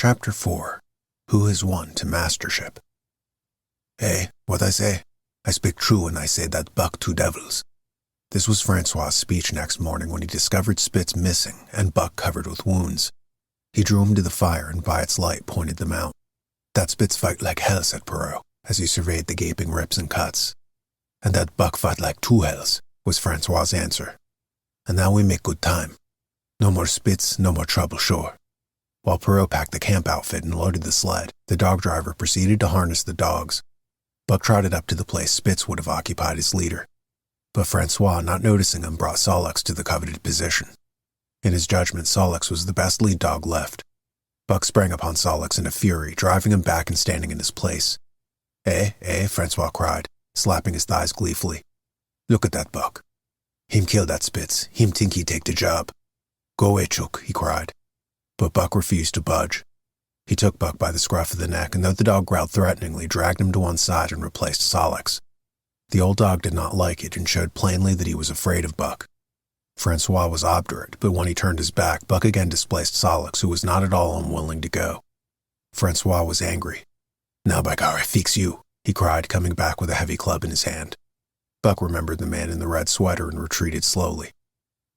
Chapter 4. Who has won to mastership? Hey, what I say? I speak true when I say that Buck two devils. This was Francois' speech next morning when he discovered Spitz missing and Buck covered with wounds. He drew him to the fire and by its light pointed them out. That Spitz fight like hell, said Perrault, as he surveyed the gaping rips and cuts. And that Buck fight like two hells, was Francois' answer. And now we make good time. No more Spitz, no more trouble, sure. While Perrault packed the camp outfit and loaded the sled, the dog driver proceeded to harness the dogs. Buck trotted up to the place Spitz would have occupied as leader. But Francois, not noticing him, brought Solix to the coveted position. In his judgment, Solix was the best lead dog left. Buck sprang upon Solix in a fury, driving him back and standing in his place. Francois cried, slapping his thighs gleefully. Look at that Buck. Him kill that Spitz. Him think he take the job. Go away, Chook, he cried. But Buck refused to budge. He took Buck by the scruff of the neck, and though the dog growled threateningly, dragged him to one side and replaced Solix. The old dog did not like it and showed plainly that he was afraid of Buck. Francois was obdurate, but when he turned his back, Buck again displaced Solix, who was not at all unwilling to go. Francois was angry. Now, by God, I fix you, he cried, coming back with a heavy club in his hand. Buck remembered the man in the red sweater and retreated slowly.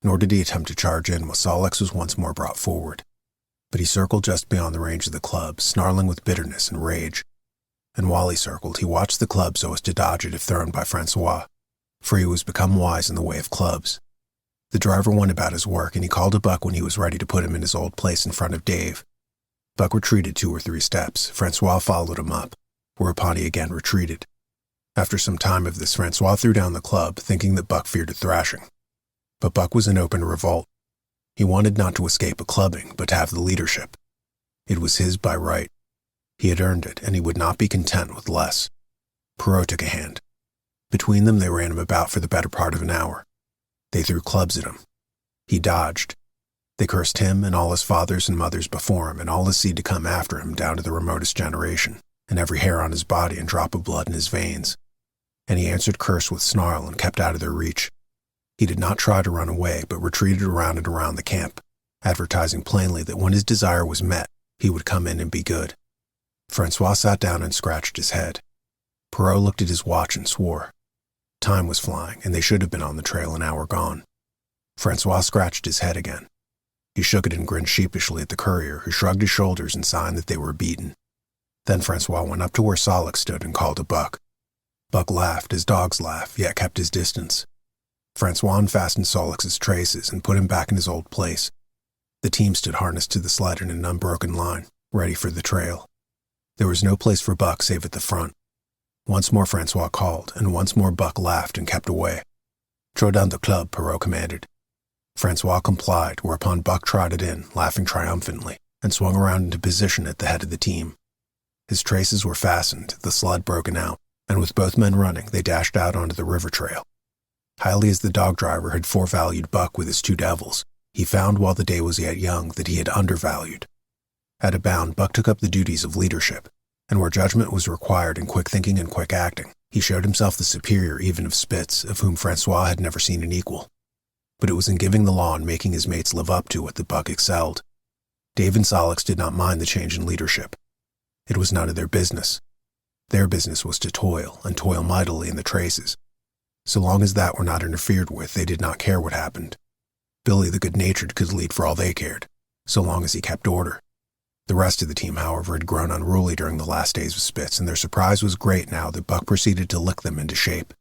Nor did he attempt to charge in when Solix was once more brought forward. But he circled just beyond the range of the club, snarling with bitterness and rage. And while he circled, he watched the club so as to dodge it if thrown by Francois, for he was become wise in the way of clubs. The driver went about his work, and he called to Buck when he was ready to put him in his old place in front of Dave. Buck retreated 2 or 3 steps. Francois followed him up, whereupon he again retreated. After some time of this, Francois threw down the club, thinking that Buck feared a thrashing. But Buck was in open revolt. He wanted not to escape a clubbing, but to have the leadership. It was his by right. He had earned it, and he would not be content with less. Perrault took a hand. Between them they ran him about for the better part of an hour. They threw clubs at him. He dodged. They cursed him and all his fathers and mothers before him and all his seed to come after him down to the remotest generation, and every hair on his body and drop of blood in his veins. And he answered curse with snarl and kept out of their reach. He did not try to run away, but retreated around and around the camp, advertising plainly that when his desire was met, he would come in and be good. Francois sat down and scratched his head. Perrault looked at his watch and swore. Time was flying, and they should have been on the trail an hour gone. Francois scratched his head again. He shook it and grinned sheepishly at the courier, who shrugged his shoulders in sign that they were beaten. Then Francois went up to where Solix stood and called to Buck. Buck laughed, as dogs laugh, yet kept his distance. Francois unfastened Solix's traces and put him back in his old place. The team stood harnessed to the sled in an unbroken line, ready for the trail. There was no place for Buck save at the front. Once more Francois called, and once more Buck laughed and kept away. Throw down the club, Perrault commanded. Francois complied, whereupon Buck trotted in, laughing triumphantly, and swung around into position at the head of the team. His traces were fastened, the sled broken out, and with both men running, they dashed out onto the river trail. Highly as the dog driver had forevalued Buck with his 2 devils, he found while the day was yet young that he had undervalued. At a bound, Buck took up the duties of leadership, and where judgment was required in quick thinking and quick acting, he showed himself the superior even of Spitz, of whom Francois had never seen an equal. But it was in giving the law and making his mates live up to it that Buck excelled. Dave and Solix did not mind the change in leadership. It was none of their business. Their business was to toil, and toil mightily in the traces. So long as that were not interfered with, they did not care what happened. Billy the good-natured could lead for all they cared, so long as he kept order. The rest of the team, however, had grown unruly during the last days of Spitz, and their surprise was great now that Buck proceeded to lick them into shape.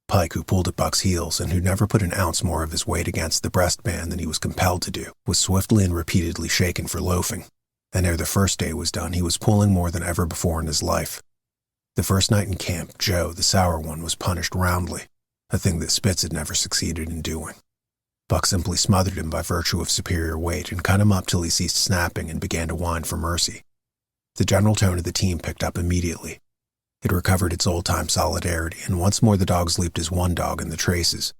Pike, who pulled at Buck's heels and who never put an ounce more of his weight against the breastband than he was compelled to do, was swiftly and repeatedly shaken for loafing, and ere the first day was done he was pulling more than ever before in his life. The first night in camp, Joe, the sour one, was punished roundly, a thing that Spitz had never succeeded in doing. Buck simply smothered him by virtue of superior weight and cut him up till he ceased snapping and began to whine for mercy. The general tone of the team picked up immediately. It recovered its old-time solidarity, and once more the dogs leaped as one dog in the traces.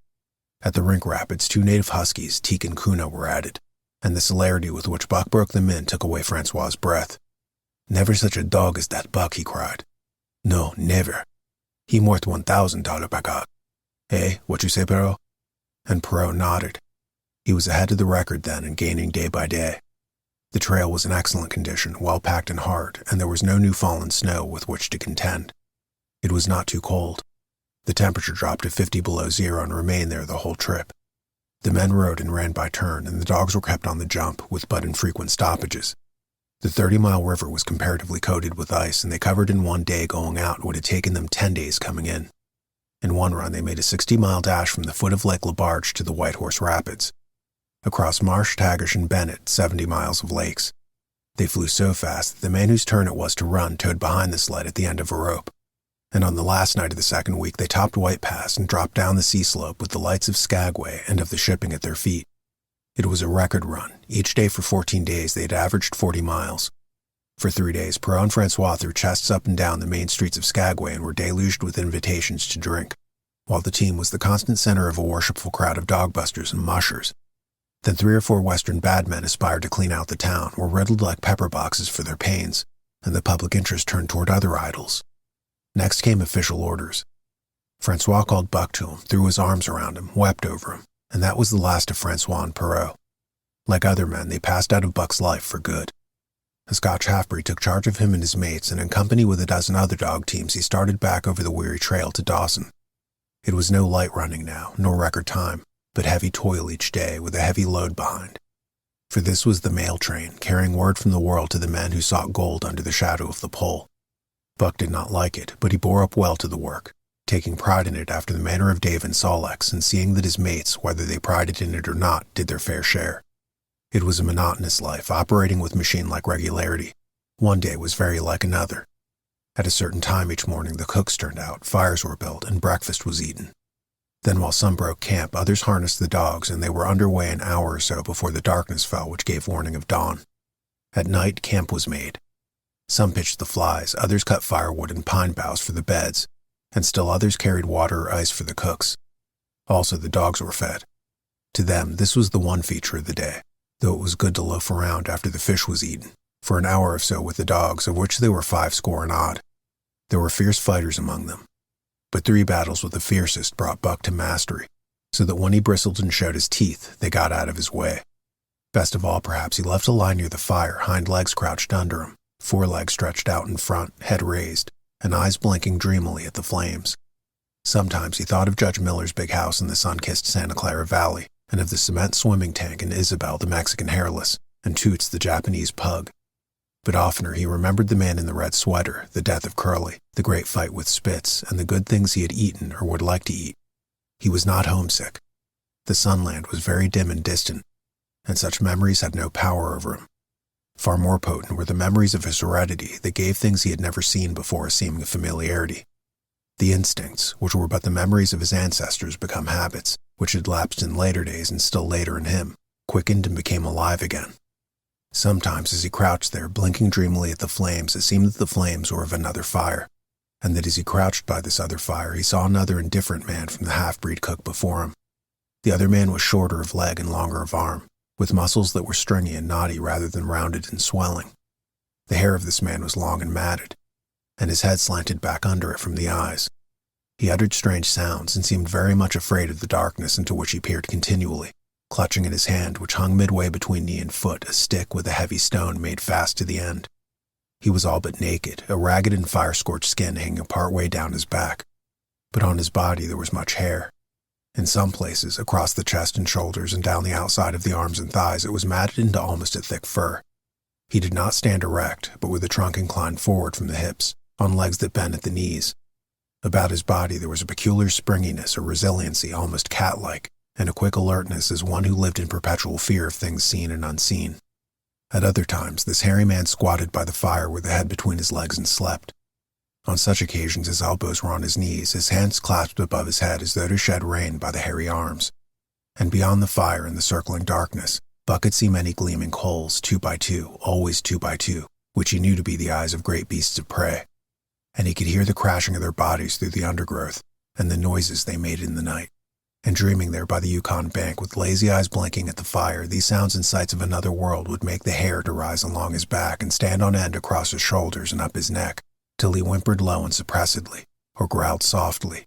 At the rink rapids, 2 native huskies, Teek and Kuna, were added, and the celerity with which Buck broke them in took away Francois' breath. Never such a dog as that Buck, he cried. No, never. He worth $1,000, by God. Hey, what you say, Perrault? And Perrault nodded. He was ahead of the record then and gaining day by day. The trail was in excellent condition, well packed and hard, and there was no new fallen snow with which to contend. It was not too cold. The temperature dropped to 50 below zero and remained there the whole trip. The men rode and ran by turn, and the dogs were kept on the jump with but infrequent stoppages. The 30-mile river was comparatively coated with ice, and they covered in one day going out what had taken them 10 days coming in. In one run, they made a 60-mile dash from the foot of Lake LaBarge to the White Horse Rapids. Across Marsh, Tagish, and Bennett, 70 miles of lakes. They flew so fast that the man whose turn it was to run towed behind the sled at the end of a rope. And on the last night of the second week, they topped White Pass and dropped down the sea slope with the lights of Skagway and of the shipping at their feet. It was a record run. Each day for 14 days, they had averaged 40 miles. For 3 days, Perrault and Francois threw chests up and down the main streets of Skagway and were deluged with invitations to drink, while the team was the constant center of a worshipful crowd of dogbusters and mushers. Then 3 or 4 Western bad men aspired to clean out the town, were riddled like pepper boxes for their pains, and the public interest turned toward other idols. Next came official orders. Francois called Buck to him, threw his arms around him, wept over him, and that was the last of Francois and Perrault. Like other men, they passed out of Buck's life for good. A Scotch half-breed took charge of him and his mates, and in company with a dozen other dog teams, he started back over the weary trail to Dawson. It was no light running now, nor record time, but heavy toil each day with a heavy load behind. For this was the mail train, carrying word from the world to the men who sought gold under the shadow of the pole. Buck did not like it, but he bore up well to the work, taking pride in it after the manner of Dave and Solex, and seeing that his mates, whether they prided in it or not, did their fair share. It was a monotonous life, operating with machine-like regularity. One day was very like another. At a certain time each morning, the cooks turned out, fires were built, and breakfast was eaten. Then while some broke camp, others harnessed the dogs, and they were underway an hour or so before the darkness fell, which gave warning of dawn. At night, camp was made. Some pitched the flies, others cut firewood and pine boughs for the beds, and still others carried water or ice for the cooks. Also the dogs were fed. To them, this was the one feature of the day, though it was good to loaf around after the fish was eaten, for an hour or so with the dogs, of which there were 50 and odd. There were fierce fighters among them, but 3 battles with the fiercest brought Buck to mastery, so that when he bristled and showed his teeth, they got out of his way. Best of all, perhaps, he left a lie near the fire, hind legs crouched under him, forelegs stretched out in front, head raised, and eyes blinking dreamily at the flames. Sometimes he thought of Judge Miller's big house in the sun-kissed Santa Clara Valley, and of the cement swimming tank and Isabel the Mexican hairless, and Toots the Japanese pug. But oftener he remembered the man in the red sweater, the death of Curly, the great fight with Spitz, and the good things he had eaten or would like to eat. He was not homesick. The Sunland was very dim and distant, and such memories had no power over him. Far more potent were the memories of his heredity that gave things he had never seen before a seeming familiarity. The instincts, which were but the memories of his ancestors, become habits, which had lapsed in later days and still later in him, quickened and became alive again. Sometimes as he crouched there, blinking dreamily at the flames, it seemed that the flames were of another fire, and that as he crouched by this other fire, he saw another and different man from the half-breed cook before him. The other man was shorter of leg and longer of arm, with muscles that were stringy and knotty rather than rounded and swelling. The hair of this man was long and matted, and his head slanted back under it from the eyes. He uttered strange sounds and seemed very much afraid of the darkness into which he peered continually, clutching in his hand, which hung midway between knee and foot, a stick with a heavy stone made fast to the end. He was all but naked, a ragged and fire-scorched skin hanging part way down his back, but on his body there was much hair. In some places, across the chest and shoulders and down the outside of the arms and thighs, it was matted into almost a thick fur. He did not stand erect, but with the trunk inclined forward from the hips, on legs that bent at the knees. About his body there was a peculiar springiness or resiliency, almost cat-like, and a quick alertness as one who lived in perpetual fear of things seen and unseen. At other times, this hairy man squatted by the fire with the head between his legs and slept. On such occasions his elbows were on his knees, his hands clasped above his head as though to shed rain by the hairy arms. And beyond the fire in the circling darkness, Buck could see many gleaming holes, 2 by 2, always 2 by 2, which he knew to be the eyes of great beasts of prey. And he could hear the crashing of their bodies through the undergrowth, and the noises they made in the night. And dreaming there by the Yukon bank with lazy eyes blinking at the fire, these sounds and sights of another world would make the hair to rise along his back and stand on end across his shoulders and up his neck, till he whimpered low and suppressedly, or growled softly.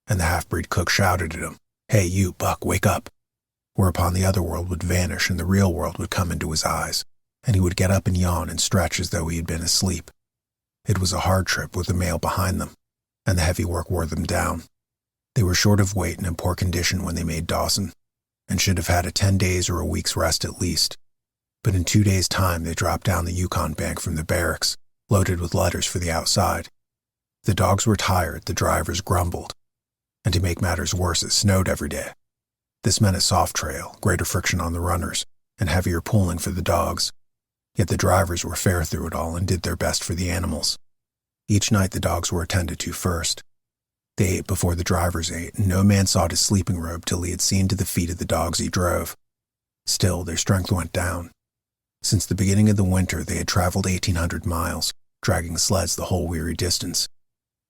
And the half-breed cook shouted at him, "Hey, you, Buck, wake up!" Whereupon the other world would vanish and the real world would come into his eyes, and he would get up and yawn and stretch as though he had been asleep. It was a hard trip with the mail behind them, and the heavy work wore them down. They were short of weight and in poor condition when they made Dawson, and should have had a 10 days or a week's rest at least. But in 2 days' time they dropped down the Yukon bank from the barracks, loaded with letters for the outside. The dogs were tired, the drivers grumbled, and to make matters worse, it snowed every day. This meant a soft trail, greater friction on the runners, and heavier pulling for the dogs. Yet the drivers were fair through it all and did their best for the animals. Each night the dogs were attended to first. They ate before the drivers ate, and no man sought his sleeping robe till he had seen to the feet of the dogs he drove. Still, their strength went down. Since the beginning of the winter, they had traveled 1,800 miles, dragging sleds the whole weary distance.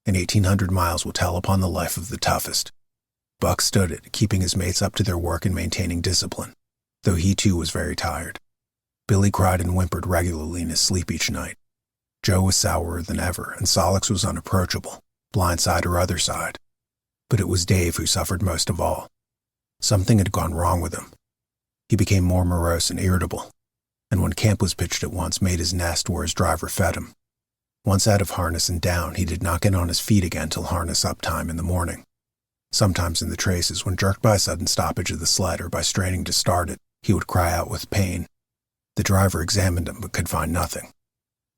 And 1,800 miles will tell upon the life of the toughest. Buck stood it, keeping his mates up to their work and maintaining discipline, though he too was very tired. Billy cried and whimpered regularly in his sleep each night. Joe was sourer than ever, and Solix was unapproachable, blind side or other side. But it was Dave who suffered most of all. Something had gone wrong with him. He became more morose and irritable, and when camp was pitched at once made his nest where his driver fed him. Once out of harness and down, he did not get on his feet again till harness up time in the morning. Sometimes in the traces, when jerked by a sudden stoppage of the sled or by straining to start it, he would cry out with pain. The driver examined him but could find nothing.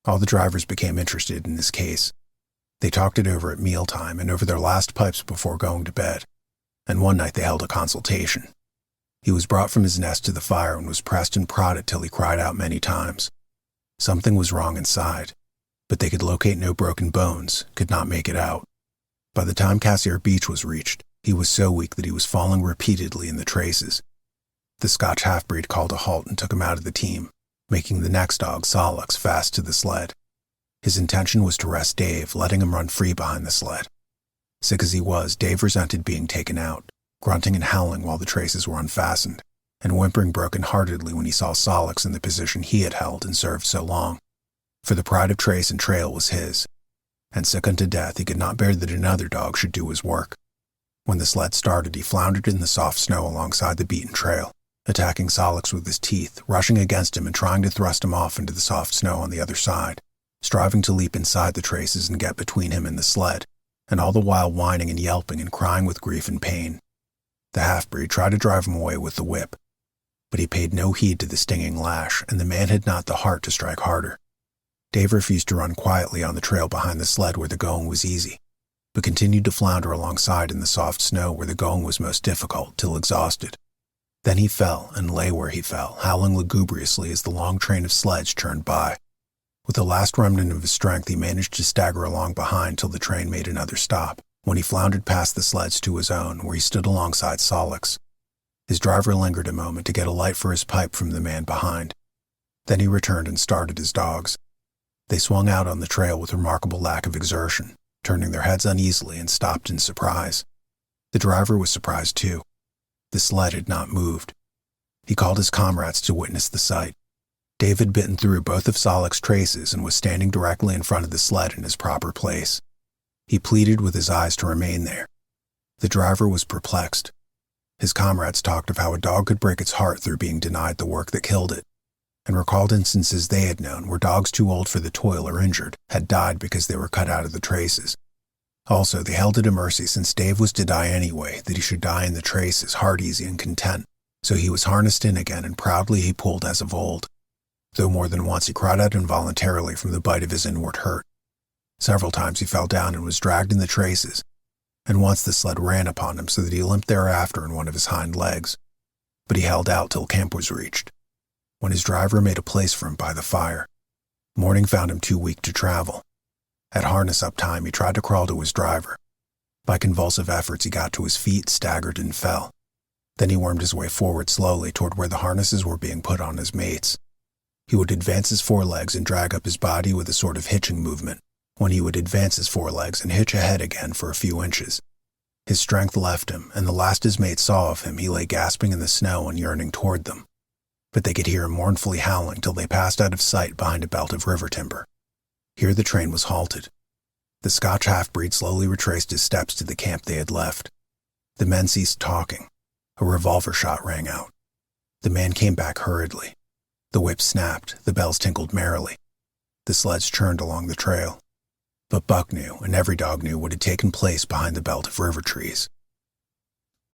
All the drivers became interested in his case. They talked it over at mealtime and over their last pipes before going to bed, and one night they held a consultation. He was brought from his nest to the fire and was pressed and prodded till he cried out many times. Something was wrong inside, but they could locate no broken bones, could not make it out. By the time Cassiar Beach was reached, he was so weak that he was falling repeatedly in the traces. The Scotch half-breed called a halt and took him out of the team, making the next dog, Solix, fast to the sled. His intention was to rest Dave, letting him run free behind the sled. Sick as he was, Dave resented being taken out, grunting and howling while the traces were unfastened, and whimpering broken-heartedly when he saw Solix in the position he had held and served so long. For the pride of trace and trail was his, and sick unto death he could not bear that another dog should do his work. When the sled started, he floundered in the soft snow alongside the beaten trail, attacking Solix with his teeth, rushing against him and trying to thrust him off into the soft snow on the other side, striving to leap inside the traces and get between him and the sled, and all the while whining and yelping and crying with grief and pain. The half-breed tried to drive him away with the whip, but he paid no heed to the stinging lash, and the man had not the heart to strike harder. Dave refused to run quietly on the trail behind the sled where the going was easy, but continued to flounder alongside in the soft snow where the going was most difficult till exhausted. Then he fell and lay where he fell, howling lugubriously as the long train of sleds churned by. With the last remnant of his strength, he managed to stagger along behind till the train made another stop, when he floundered past the sleds to his own, where he stood alongside Solix. His driver lingered a moment to get a light for his pipe from the man behind. Then he returned and started his dogs. They swung out on the trail with remarkable lack of exertion, turning their heads uneasily and stopped in surprise. The driver was surprised too. The sled had not moved. He called his comrades to witness the sight. Dave had bitten through both of Solix's traces and was standing directly in front of the sled in his proper place. He pleaded with his eyes to remain there. The driver was perplexed. His comrades talked of how a dog could break its heart through being denied the work that killed it, and recalled instances they had known where dogs too old for the toil or injured had died because they were cut out of the traces. Also, they held it a mercy since Dave was to die anyway, that he should die in the traces, heart easy and content. So he was harnessed in again, and proudly he pulled as of old, though more than once he cried out involuntarily from the bite of his inward hurt. Several times he fell down and was dragged in the traces, and once the sled ran upon him so that he limped thereafter in one of his hind legs. But he held out till camp was reached, when his driver made a place for him by the fire. Morning found him too weak to travel. At harness-up time, he tried to crawl to his driver. By convulsive efforts, he got to his feet, staggered, and fell. Then he wormed his way forward slowly toward where the harnesses were being put on his mates. He would advance his forelegs and drag up his body with a sort of hitching movement, when he would advance his forelegs and hitch ahead again for a few inches. His strength left him, and the last his mates saw of him, he lay gasping in the snow and yearning toward them. But they could hear him mournfully howling till they passed out of sight behind a belt of river timber. Here the train was halted. The Scotch half-breed slowly retraced his steps to the camp they had left. The men ceased talking. A revolver shot rang out. The man came back hurriedly. The whip snapped, the bells tinkled merrily. The sleds churned along the trail. But Buck knew, and every dog knew, what had taken place behind the belt of river trees.